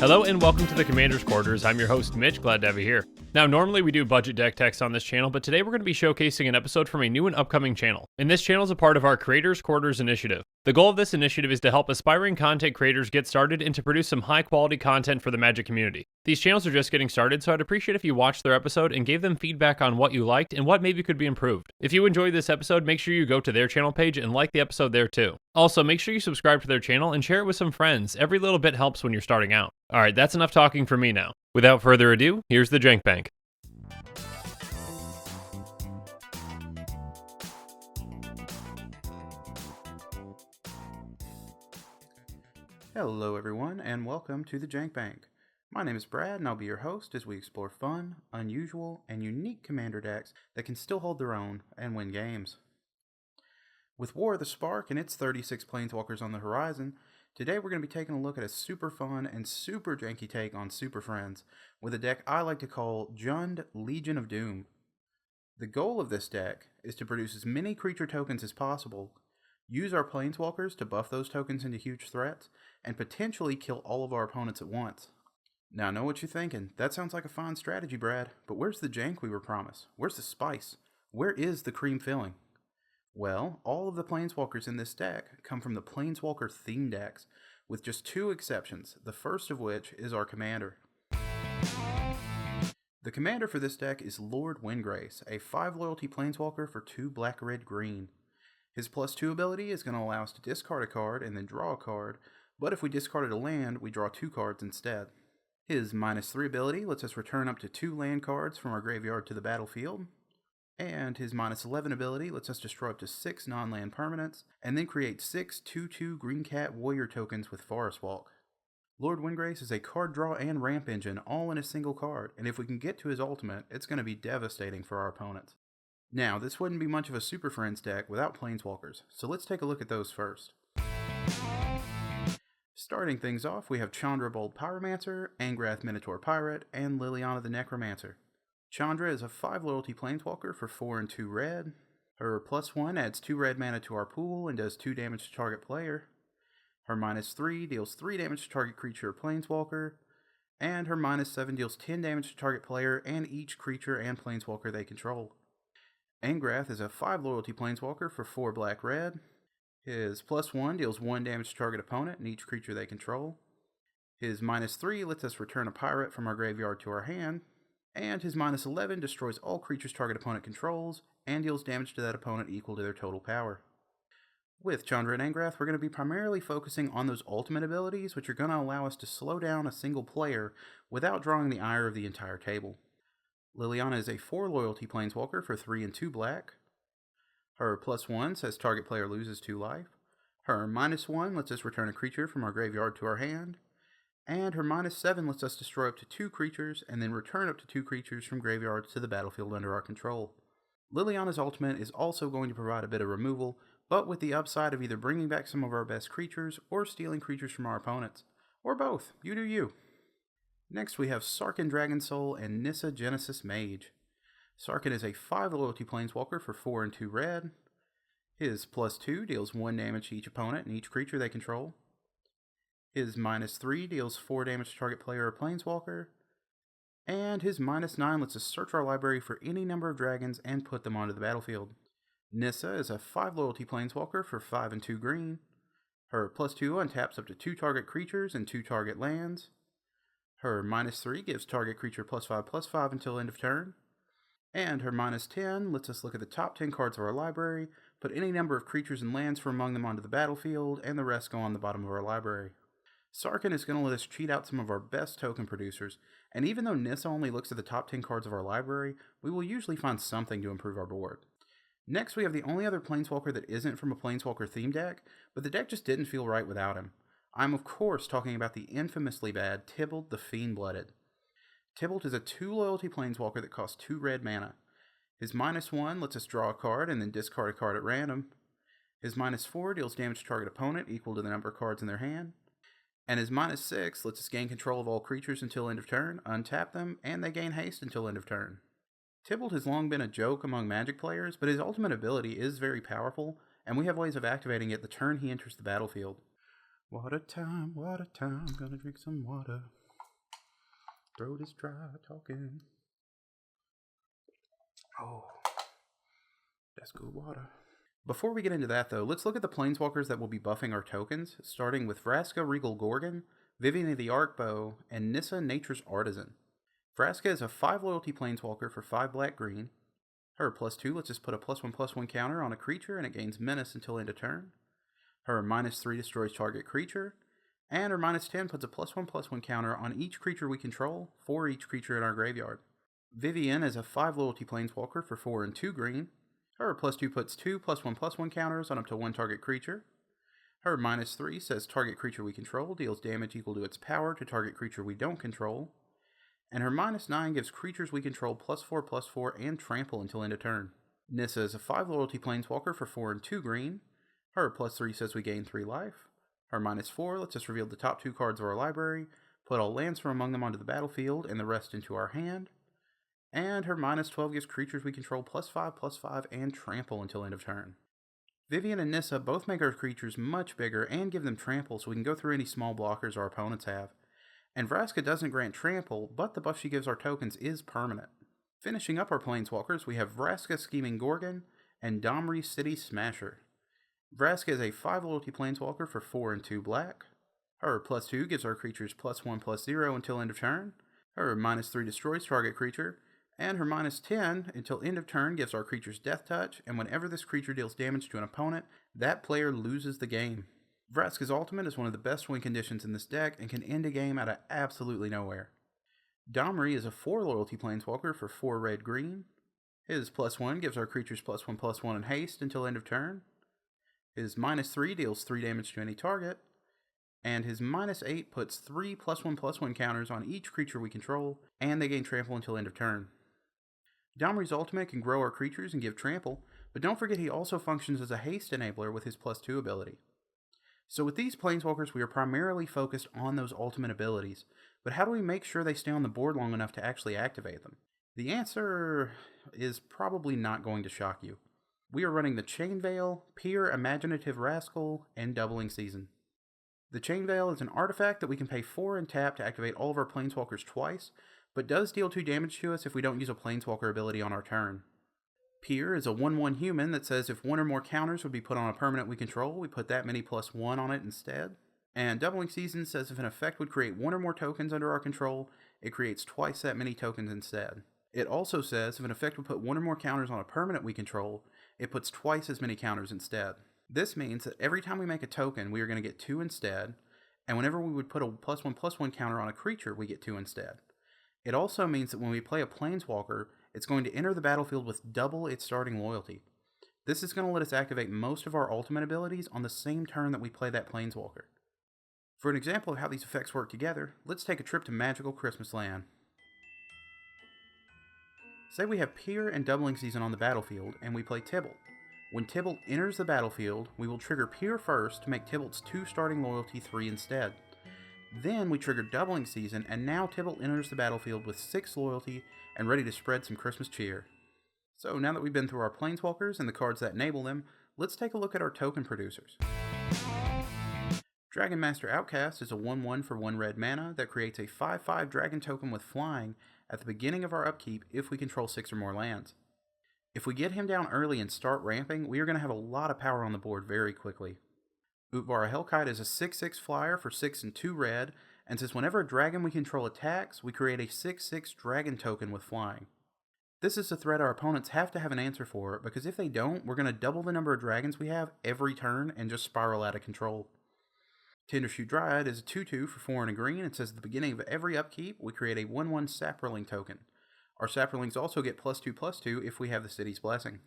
Hello and welcome to the Commander's Quarters. I'm your host, Mitch. Glad to have you here. Now, normally we do budget deck techs on this channel, but today we're going to be showcasing an episode from a new and upcoming channel. And this channel is a part of our Creators Quarters initiative. The goal of this initiative is to help aspiring content creators get started and to produce some high-quality content for the Magic community. These channels are just getting started, so I'd appreciate if you watched their episode and gave them feedback on what you liked and what maybe could be improved. If you enjoyed this episode, make sure you go to their channel page and like the episode there too. Also, make sure you subscribe to their channel and share it with some friends. Every little bit helps when you're starting out. Alright, that's enough talking for me now. Without further ado, here's the Jank Bank. Hello everyone, and welcome to the Jank Bank. My name is Brad, and I'll be your host as we explore fun, unusual, and unique commander decks that can still hold their own and win games. With War of the Spark and its 36 Planeswalkers on the horizon, today we're going to be taking a look at a super fun and super janky take on Super Friends, with a deck I like to call Jund Legion of Doom. The goal of this deck is to produce as many creature tokens as possible, use our Planeswalkers to buff those tokens into huge threats, and potentially kill all of our opponents at once. Now I know what you're thinking, that sounds like a fine strategy, Brad, but where's the jank we were promised? Where's the spice? Where is the cream filling? Well, all of the Planeswalkers in this deck come from the Planeswalker theme decks, with just two exceptions, the first of which is our commander. The commander for this deck is Lord Windgrace, a 5 loyalty Planeswalker for 2 black-red green. His +2 ability is going to allow us to discard a card and then draw a card, but if we discarded a land, we draw 2 cards instead. His -3 ability lets us return up to 2 land cards from our graveyard to the battlefield, and his -11 ability lets us destroy up to 6 non-land permanents, and then create 6 2/2 Green Cat Warrior tokens with Forest Walk. Lord Windgrace is a card draw and ramp engine all in a single card, and if we can get to his ultimate, it's going to be devastating for our opponents. Now, this wouldn't be much of a Super Friends deck without Planeswalkers, so let's take a look at those first. Starting things off, we have Chandra Bold Pyromancer, Angrath Minotaur Pirate, and Liliana the Necromancer. Chandra is a 5 loyalty Planeswalker for 4 and 2 red. Her +1 adds 2 red mana to our pool and does 2 damage to target player. Her -3 deals 3 damage to target creature or Planeswalker, and her -7 deals 10 damage to target player and each creature and Planeswalker they control. Angrath is a 5 loyalty Planeswalker for 4 black-red. His +1 deals 1 damage to target opponent and each creature they control. His -3 lets us return a pirate from our graveyard to our hand, and his -11 destroys all creatures target opponent controls and deals damage to that opponent equal to their total power. With Chandra and Angrath, we're going to be primarily focusing on those ultimate abilities, which are going to allow us to slow down a single player without drawing the ire of the entire table. Liliana is a 4 loyalty Planeswalker for 3 and 2 black. Her +1 says target player loses 2 life. Her -1 lets us return a creature from our graveyard to our hand. And her -7 lets us destroy up to 2 creatures and then return up to 2 creatures from graveyards to the battlefield under our control. Liliana's ultimate is also going to provide a bit of removal, but with the upside of either bringing back some of our best creatures or stealing creatures from our opponents. Or both. You do you. Next we have Sarkhan Dragonsoul and Nissa Genesis Mage. Sarkhan is a 5 loyalty Planeswalker for 4 and 2 red. His +2 deals 1 damage to each opponent and each creature they control. His -3 deals 4 damage to target player or Planeswalker. And his -9 lets us search our library for any number of dragons and put them onto the battlefield. Nissa is a 5 loyalty Planeswalker for 5 and 2 green. Her +2 untaps up to 2 target creatures and 2 target lands. Her -3 gives target creature +5/+5 until end of turn. And her -10 lets us look at the top 10 cards of our library, put any number of creatures and lands from among them onto the battlefield, and the rest go on the bottom of our library. Sarkhan is going to let us cheat out some of our best token producers, and even though Nissa only looks at the top 10 cards of our library, we will usually find something to improve our board. Next, we have the only other Planeswalker that isn't from a Planeswalker theme deck, but the deck just didn't feel right without him. I'm of course talking about the infamously bad Tibalt the Fiend-Blooded. Tibalt is a 2 loyalty Planeswalker that costs 2 red mana. His -1 lets us draw a card and then discard a card at random. His -4 deals damage to target opponent equal to the number of cards in their hand. And his -6 lets us gain control of all creatures until end of turn, untap them, and they gain haste until end of turn. Tibalt has long been a joke among Magic players, but his ultimate ability is very powerful, and we have ways of activating it the turn he enters the battlefield. What a time, gonna drink some water. Throat is dry talking. Oh, that's good water. Before we get into that, though, let's look at the Planeswalkers that will be buffing our tokens, starting with Vraska Regal Gorgon, Vivian the Arcbow, and Nissa Nature's Artisan. Vraska is a 5 loyalty Planeswalker for 5 black green. Her +2 lets us put a +1/+1 counter on a creature and it gains menace until end of turn. Her -3 destroys target creature. And her -10 puts a +1/+1 counter on each creature we control for each creature in our graveyard. Vivian is a 5 loyalty Planeswalker for 4 and 2 green. Her +2 puts 2 +1/+1 counters on up to 1 target creature. Her -3 says target creature we control deals damage equal to its power to target creature we don't control. And her -9 gives creatures we control +4/+4 and trample until end of turn. Nissa is a 5 loyalty Planeswalker for 4 and 2 green. Her +3 says we gain 3 life. Her -4 lets us reveal the top 2 cards of our library, put all lands from among them onto the battlefield, and the rest into our hand. And her -12 gives creatures we control +5/+5 and trample until end of turn. Vivian and Nissa both make our creatures much bigger and give them trample so we can go through any small blockers our opponents have. And Vraska doesn't grant trample, but the buff she gives our tokens is permanent. Finishing up our Planeswalkers, we have Vraska Scheming Gorgon and Domri City Smasher. Vraska is a 5 loyalty Planeswalker for 4 and 2 black. Her +2 gives our creatures +1/+0 until end of turn. Her -3 destroys target creature. And her -10 until end of turn gives our creatures Death Touch, and whenever this creature deals damage to an opponent, that player loses the game. Vraska's ultimate is one of the best win conditions in this deck and can end a game out of absolutely nowhere. Domri is a 4 loyalty Planeswalker for 4 red-green. His +1 gives our creatures +1/+1 and haste until end of turn. His -3 deals 3 damage to any target, and his -8 puts 3 +1/+1 counters on each creature we control, and they gain trample until end of turn. Domri's ultimate can grow our creatures and give trample, but don't forget he also functions as a haste enabler with his +2 ability. So with these Planeswalkers, we are primarily focused on those ultimate abilities, but how do we make sure they stay on the board long enough to actually activate them? The answer is probably not going to shock you. We are running the Chain Veil, Peer Imaginative Rascal, and Doubling Season. The Chain Veil is an artifact that we can pay 4 and tap to activate all of our Planeswalkers twice, but does deal 2 damage to us if we don't use a Planeswalker ability on our turn. Peer is a 1/1 human that says if 1 or more counters would be put on a permanent we control, we put that many +1 on it instead. And Doubling Season says if an effect would create 1 or more tokens under our control, it creates twice that many tokens instead. It also says if an effect would put 1 or more counters on a permanent we control, it puts twice as many counters instead. This means that every time we make a token, we are going to get 2 instead, and whenever we would put a +1/+1 counter on a creature, we get 2 instead. It also means that when we play a Planeswalker, it's going to enter the battlefield with double its starting loyalty. This is going to let us activate most of our ultimate abilities on the same turn that we play that Planeswalker. For an example of how these effects work together, let's take a trip to Magical Christmas Land. Say we have Peer and Doubling Season on the battlefield, and we play Tibalt. When Tibalt enters the battlefield, we will trigger Peer first to make Tibalt's 2 starting loyalty 3 instead. Then we trigger Doubling Season, and now Tibalt enters the battlefield with 6 loyalty and ready to spread some Christmas cheer. So now that we've been through our Planeswalkers and the cards that enable them, let's take a look at our token producers. Dragon Master Outcast is a 1/1 for 1 red mana that creates a 5/5 dragon token with flying at the beginning of our upkeep if we control 6 or more lands. If we get him down early and start ramping, we are going to have a lot of power on the board very quickly. Utvara Hellkite is a 6/6 flyer for 6 and 2 red, and says whenever a dragon we control attacks, we create a 6/6 dragon token with flying. This is a threat our opponents have to have an answer for, because if they don't, we're going to double the number of dragons we have every turn and just spiral out of control. Tindershoot Dryad is a 2/2 for 4 and a green, and says at the beginning of every upkeep, we create a 1/1 Saproling token. Our Saprolings also get +2/+2 if we have the City's Blessing.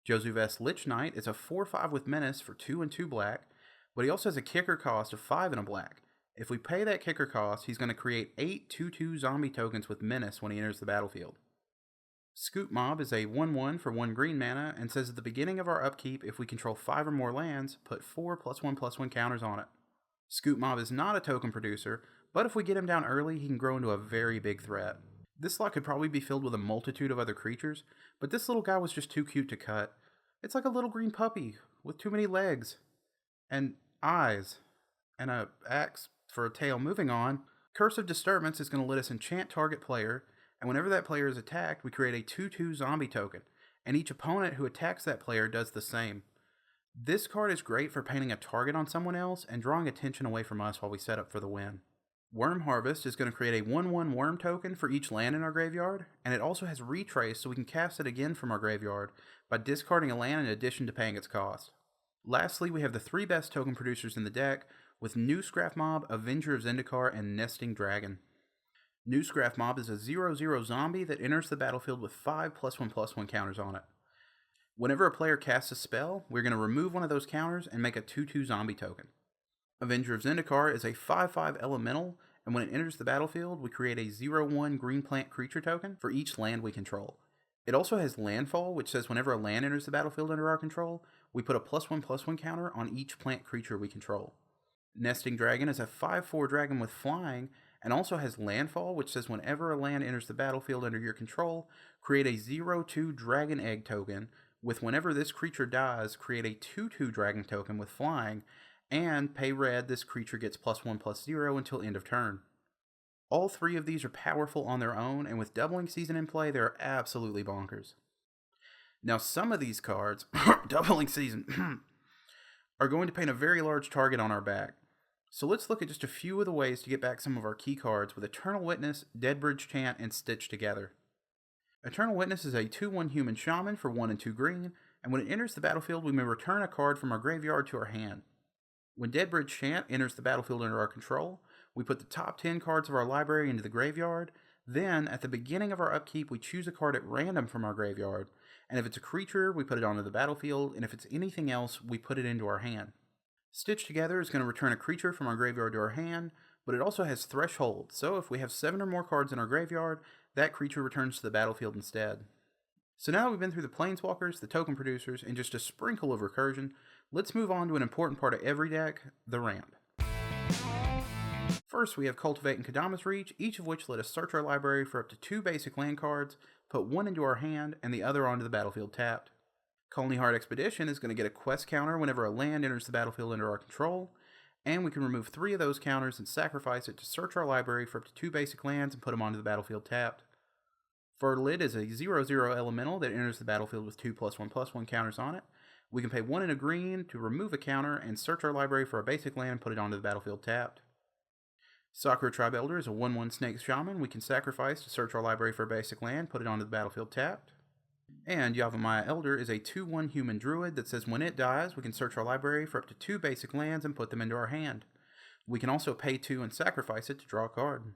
Josuvest Lich Knight is a 4/5 with Menace for 2 and 2 black, but he also has a kicker cost of 5 and a black. If we pay that kicker cost, he's going to create 8 2/2 zombie tokens with Menace when he enters the battlefield. Scoop Mob is a 1/1 for 1 green mana, and says at the beginning of our upkeep, if we control 5 or more lands, put 4 +1/+1 counters on it. Scoop Mob is not a token producer, but if we get him down early, he can grow into a very big threat. This slot could probably be filled with a multitude of other creatures, but this little guy was just too cute to cut. It's like a little green puppy with too many legs and eyes and a axe for a tail. Moving on. Curse of Disturbance is going to let us enchant target player, and whenever that player is attacked, we create a 2/2 zombie token, and each opponent who attacks that player does the same. This card is great for painting a target on someone else and drawing attention away from us while we set up for the win. Worm Harvest is going to create a 1/1 worm token for each land in our graveyard, and it also has Retrace so we can cast it again from our graveyard by discarding a land in addition to paying its cost. Lastly, we have the 3 best token producers in the deck with Newscraft Mob, Avenger of Zendikar, and Nesting Dragon. Newscraft Mob is a 0/0 zombie that enters the battlefield with 5 +1/+1 counters on it. Whenever a player casts a spell, we're going to remove one of those counters and make a 2/2 zombie token. Avenger of Zendikar is a 5/5 elemental, and when it enters the battlefield, we create a 0/1 green plant creature token for each land we control. It also has Landfall, which says whenever a land enters the battlefield under our control, we put a +1/+1 counter on each plant creature we control. Nesting Dragon is a 5/4 dragon with flying, and also has Landfall, which says whenever a land enters the battlefield under your control, create a 0/2 dragon egg token, with whenever this creature dies, create a 2/2 dragon token with flying, and pay red, this creature gets +1/+0 until end of turn. All 3 of these are powerful on their own, and with Doubling Season in play, they're absolutely bonkers. Now, some of these cards, Doubling Season, are going to paint a very large target on our back. So let's look at just a few of the ways to get back some of our key cards with Eternal Witness, Deadbridge Chant, and Stitch together. Eternal Witness is a 2/1 human shaman for 1 and 2 green, and when it enters the battlefield, we may return a card from our graveyard to our hand. When Deadbridge Chant enters the battlefield under our control, we put the top 10 cards of our library into the graveyard. Then, at the beginning of our upkeep, we choose a card at random from our graveyard, and if it's a creature, we put it onto the battlefield, and if it's anything else, we put it into our hand. Stitch Together is going to return a creature from our graveyard to our hand, but it also has Threshold, so if we have 7 or more cards in our graveyard, that creature returns to the battlefield instead. So now that we've been through the Planeswalkers, the token producers, and just a sprinkle of recursion, let's move on to an important part of every deck, the ramp. First, we have Cultivate and Kadama's Reach, each of which let us search our library for up to 2 basic land cards, put one into our hand, and the other onto the battlefield tapped. Colony Heart Expedition is going to get a quest counter whenever a land enters the battlefield under our control, and we can remove 3 of those counters and sacrifice it to search our library for up to 2 basic lands and put them onto the battlefield tapped. Fertilid is a 0/0 elemental that enters the battlefield with 2 +1/+1 counters on it. We can pay 1 and a green to remove a counter and search our library for a basic land and put it onto the battlefield tapped. Sakura Tribe Elder is a 1/1 snake shaman we can sacrifice to search our library for a basic land, put it onto the battlefield tapped. And Yavimaya Elder is a 2/1 human druid that says when it dies, we can search our library for up to 2 basic lands and put them into our hand. We can also pay 2 and sacrifice it to draw a card.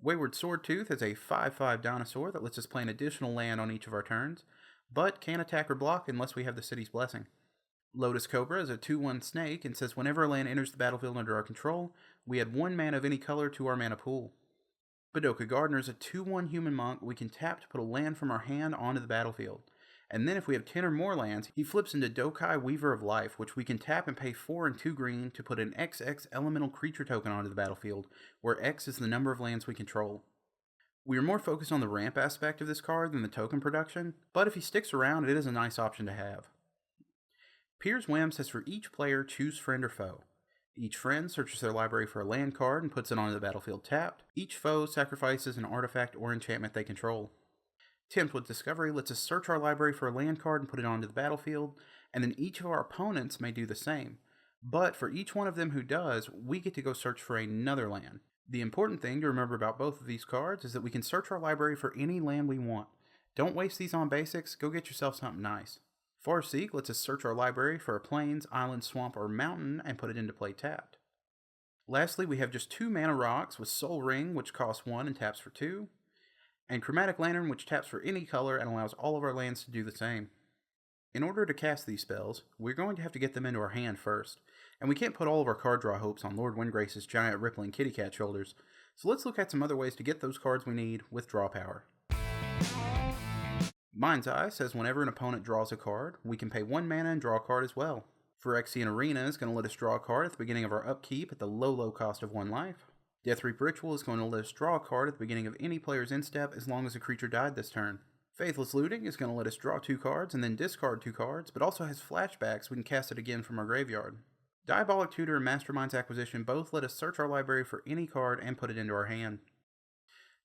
Wayward Swordtooth is a 5/5 dinosaur that lets us play an additional land on each of our turns, but can't attack or block unless we have the city's blessing. Lotus Cobra is a 2/1 snake and says whenever a land enters the battlefield under our control, we add 1 mana of any color to our mana pool. Badoka Gardener is a 2/1 human monk we can tap to put a land from our hand onto the battlefield. And then if we have 10 or more lands, he flips into Dokai Weaver of Life, which we can tap and pay 4 and 2 green to put an XX elemental creature token onto the battlefield, where X is the number of lands we control. We are more focused on the ramp aspect of this card than the token production, but if he sticks around, it is a nice option to have. Pier's Whim says for each player, choose friend or foe. Each friend searches their library for a land card and puts it onto the battlefield tapped. Each foe sacrifices an artifact or enchantment they control. Tempt with Discovery lets us search our library for a land card and put it onto the battlefield, and then each of our opponents may do the same. But for each one of them who does, we get to go search for another land. The important thing to remember about both of these cards is that we can search our library for any land we want. Don't waste these on basics, go get yourself something nice. Farseek lets us search our library for a plains, island, swamp, or mountain and put it into play tapped. Lastly, we have just 2 mana rocks with Soul Ring, which costs 1 and taps for 2. And Chromatic Lantern, which taps for any color and allows all of our lands to do the same. In order to cast these spells, we're going to have to get them into our hand first, and we can't put all of our card draw hopes on Lord Windgrace's giant rippling kitty cat shoulders, so let's look at some other ways to get those cards we need with draw power. Mind's Eye says whenever an opponent draws a card, we can pay 1 mana and draw a card as well. Phyrexian Arena is going to let us draw a card at the beginning of our upkeep at the low cost of 1 life. Deathreap Ritual is going to let us draw a card at the beginning of any player's instep as long as a creature died this turn. Faithless Looting is going to let us draw 2 cards and then discard 2 cards, but also has flashbacks we can cast it again from our graveyard. Diabolic Tutor and Mastermind's Acquisition both let us search our library for any card and put it into our hand.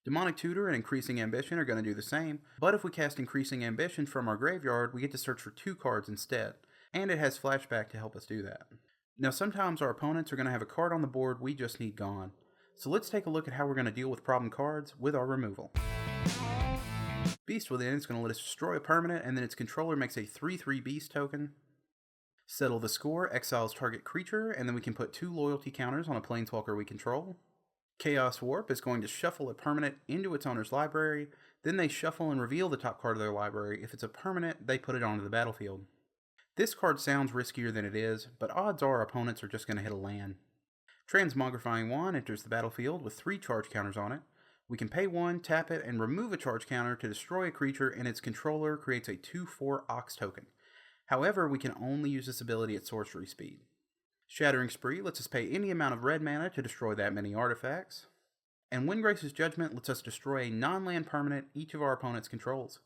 Demonic Tutor and Increasing Ambition are going to do the same, but if we cast Increasing Ambition from our graveyard, we get to search for 2 cards instead, and it has Flashback to help us do that. Now sometimes our opponents are going to have a card on the board we just need gone, so let's take a look at how we're going to deal with problem cards with our removal. Beast Within is going to let us destroy a permanent, and then its controller makes a 3/3 Beast token. Settle the Score exiles target creature, and then we can put 2 loyalty counters on a Planeswalker we control. Chaos Warp is going to shuffle a permanent into its owner's library, then they shuffle and reveal the top card of their library. If it's a permanent, they put it onto the battlefield. This card sounds riskier than it is, but odds are opponents are just going to hit a land. Transmogrifying Wand enters the battlefield with 3 charge counters on it. We can pay 1, tap it, and remove a charge counter to destroy a creature, and its controller creates a 2/4 Ox token. However, we can only use this ability at sorcery speed. Shattering Spree lets us pay any amount of red mana to destroy that many artifacts. And Windgrace's Judgment lets us destroy a non-land permanent each of our opponents controls.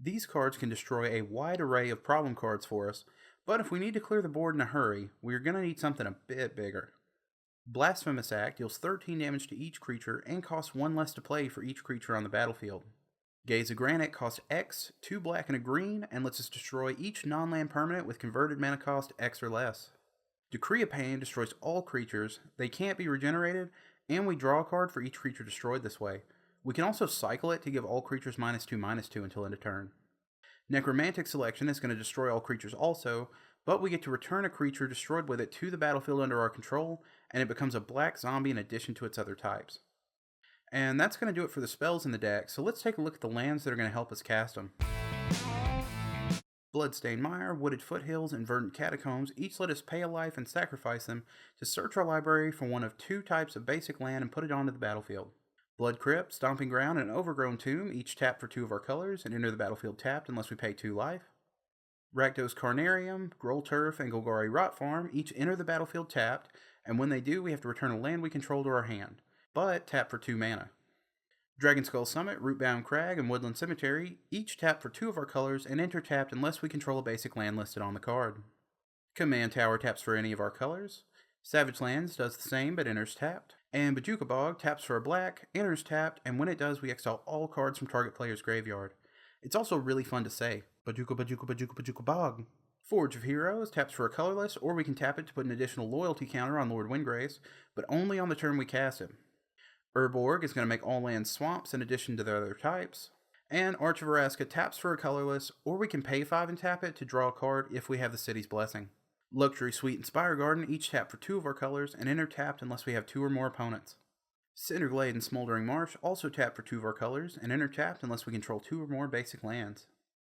These cards can destroy a wide array of problem cards for us, but if we need to clear the board in a hurry, we're going to need something a bit bigger. Blasphemous Act deals 13 damage to each creature and costs 1 less to play for each creature on the battlefield. Gaze of Granite costs X, 2 black and a green, and lets us destroy each non-land permanent with converted mana cost X or less. Decree of Pain destroys all creatures, they can't be regenerated, and we draw a card for each creature destroyed this way. We can also cycle it to give all creatures -2/-2 until end of turn. Necromantic Selection is going to destroy all creatures also, but we get to return a creature destroyed with it to the battlefield under our control, and it becomes a black zombie in addition to its other types. And that's going to do it for the spells in the deck, so let's take a look at the lands that are going to help us cast them. Bloodstained Mire, Wooded Foothills, and Verdant Catacombs each let us pay a life and sacrifice them to search our library for one of 2 types of basic land and put it onto the battlefield. Blood Crypt, Stomping Ground, and Overgrown Tomb each tap for 2 of our colors and enter the battlefield tapped unless we pay 2 life. Rakdos Carnarium, Groll Turf, and Golgari Rot Farm each enter the battlefield tapped, and when they do, we have to return a land we control to our hand, but tap for 2 mana. Dragonskull Summit, Rootbound Crag, and Woodland Cemetery each tap for 2 of our colors and enter tapped unless we control a basic land listed on the card. Command Tower taps for any of our colors. Savage Lands does the same but enters tapped. And Bajuka Bog taps for a black, enters tapped, and when it does, we exile all cards from target player's graveyard. It's also really fun to say, Bajuka Bajuka Bajuka Bajuka Bog. Forge of Heroes taps for a colorless, or we can tap it to put an additional loyalty counter on Lord Windgrace, but only on the turn we cast him. Urborg is going to make all lands swamps in addition to their other types. And Arch of Araska taps for a colorless, or we can pay 5 and tap it to draw a card if we have the city's blessing. Luxury Suite and Spire Garden each tap for 2 of our colors and enter tapped unless we have 2 or more opponents. Cinderglade and Smoldering Marsh also tap for 2 of our colors and enter tapped unless we control 2 or more basic lands.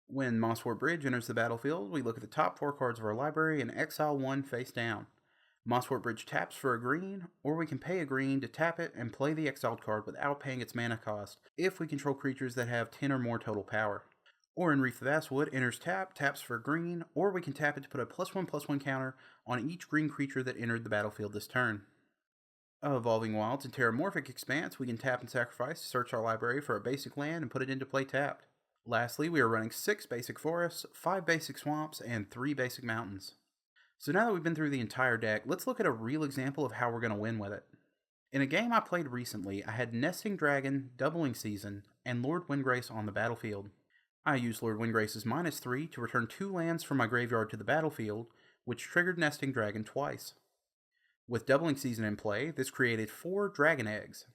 When Mosswort Bridge enters the battlefield, we look at the top 4 cards of our library and exile 1 face down. Mosswort Bridge taps for a green, or we can pay a green to tap it and play the exiled card without paying its mana cost if we control creatures that have 10 or more total power. Or in Reef of Vastwood, enters tap, taps for green, or we can tap it to put a +1/+1 counter on each green creature that entered the battlefield this turn. Evolving Wilds and Terramorphic Expanse, we can tap and sacrifice to search our library for a basic land and put it into play tapped. Lastly, we are running 6 basic forests, 5 basic swamps, and 3 basic mountains. So now that we've been through the entire deck, let's look at a real example of how we're going to win with it. In a game I played recently, I had Nesting Dragon, Doubling Season, and Lord Windgrace on the battlefield. I used Lord Windgrace's -3 to return 2 lands from my graveyard to the battlefield, which triggered Nesting Dragon twice. With Doubling Season in play, this created 4 Dragon Eggs.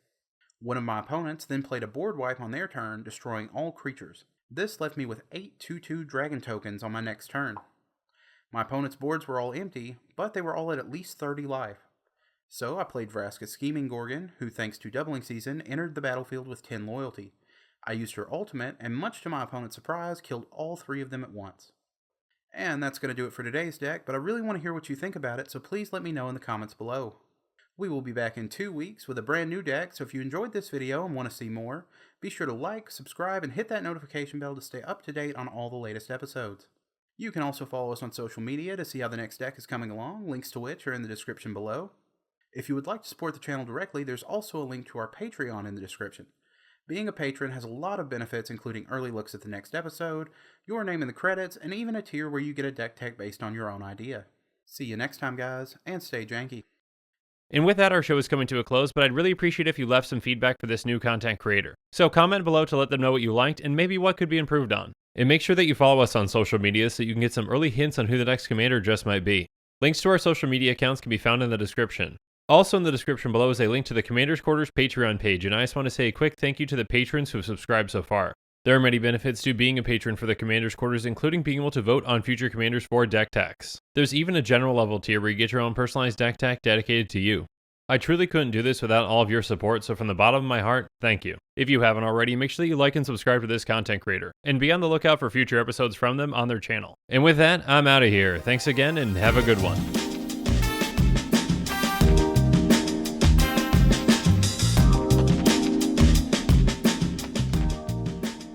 One of my opponents then played a board wipe on their turn, destroying all creatures. This left me with 8 2/2 Dragon tokens on my next turn. My opponent's boards were all empty, but they were all at least 30 life. So I played Vraska's Scheming Gorgon, who thanks to Doubling Season, entered the battlefield with 10 loyalty. I used her ultimate, and much to my opponent's surprise, killed all 3 of them at once. And that's going to do it for today's deck, but I really want to hear what you think about it, so please let me know in the comments below. We will be back in 2 weeks with a brand new deck, so if you enjoyed this video and want to see more, be sure to like, subscribe, and hit that notification bell to stay up to date on all the latest episodes. You can also follow us on social media to see how the next deck is coming along, links to which are in the description below. If you would like to support the channel directly, there's also a link to our Patreon in the description. Being a patron has a lot of benefits, including early looks at the next episode, your name in the credits, and even a tier where you get a deck tech based on your own idea. See you next time, guys, and stay janky. And with that, our show is coming to a close, but I'd really appreciate if you left some feedback for this new content creator. So comment below to let them know what you liked and maybe what could be improved on. And make sure that you follow us on social media so you can get some early hints on who the next commander just might be. Links to our social media accounts can be found in the description. Also in the description below is a link to the Commander's Quarters Patreon page, and I just want to say a quick thank you to the patrons who have subscribed so far. There are many benefits to being a patron for the Commander's Quarters, including being able to vote on future commanders for deck techs. There's even a general level tier where you get your own personalized deck tech dedicated to you. I truly couldn't do this without all of your support, so from the bottom of my heart, thank you. If you haven't already, make sure that you like and subscribe to this content creator, and be on the lookout for future episodes from them on their channel. And with that, I'm out of here. Thanks again, and have a good one.